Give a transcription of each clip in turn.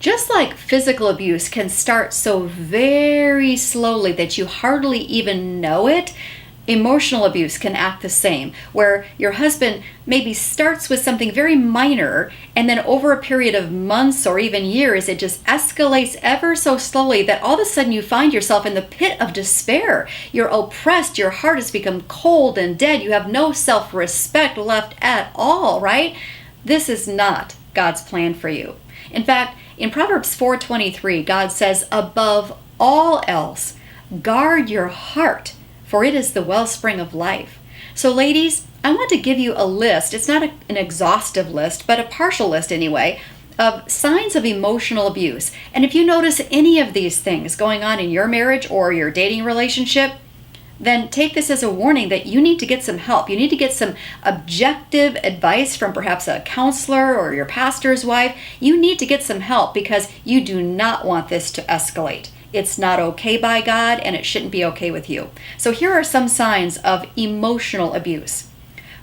Just like physical abuse can start so very slowly that you hardly even know it, emotional abuse can act the same, where your husband maybe starts with something very minor, and then over a period of months or even years, it just escalates ever so slowly that all of a sudden you find yourself in the pit of despair. You're oppressed, your heart has become cold and dead, you have no self-respect left at all, right? This is not God's plan for you. In fact, in Proverbs 4:23, God says, above all else, guard your heart, for it is the wellspring of life. So ladies, I want to give you a list. It's not an exhaustive list, but a partial list anyway, of signs of emotional abuse. And if you notice any of these things going on in your marriage or your dating relationship, then take this as a warning that you need to get some help. You need to get some objective advice from perhaps a counselor or your pastor's wife. You need to get some help because you do not want this to escalate. It's not okay by God, and it shouldn't be okay with you. So here are some signs of emotional abuse.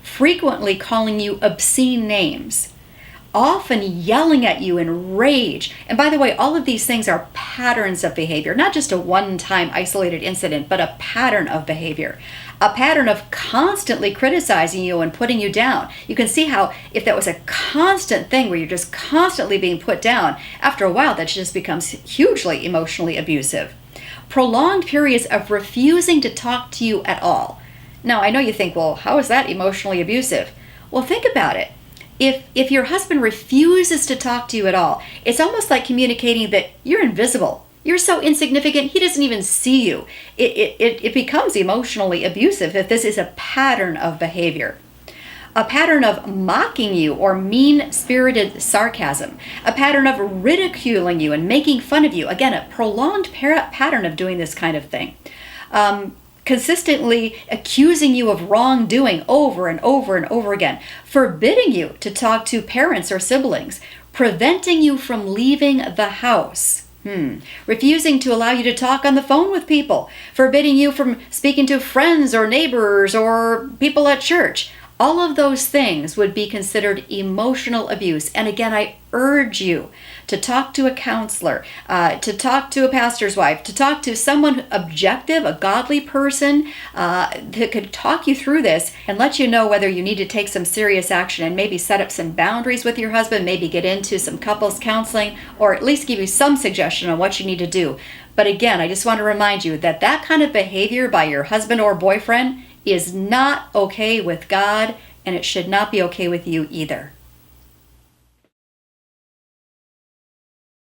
Frequently calling you obscene names, often yelling at you in rage. And by the way, all of these things are patterns of behavior, not just a one-time isolated incident, but a pattern of behavior. A pattern of constantly criticizing you and putting you down. You can see how if that was a constant thing where you're just constantly being put down, after a while that just becomes hugely emotionally abusive. Prolonged periods of refusing to talk to you at all. Now, I know you think, well, how is that emotionally abusive? Well, think about it. If your husband refuses to talk to you at all, it's almost like communicating that you're invisible. You're so insignificant, he doesn't even see you. It becomes emotionally abusive if this is a pattern of behavior. A pattern of mocking you or mean-spirited sarcasm. A pattern of ridiculing you and making fun of you. Again, a prolonged pattern of doing this kind of thing. Consistently accusing you of wrongdoing over and over and over again. Forbidding you to talk to parents or siblings. Preventing you from leaving the house. Refusing to allow you to talk on the phone with people, forbidding you from speaking to friends or neighbors or people at church. All of those things would be considered emotional abuse. And again, I urge you to talk to a counselor, to talk to a pastor's wife, to talk to someone objective, a godly person that could talk you through this and let you know whether you need to take some serious action and maybe set up some boundaries with your husband, maybe get into some couples counseling, or at least give you some suggestion on what you need to do. But again, I just want to remind you that that kind of behavior by your husband or boyfriend is not okay with God, and it should not be okay with you either.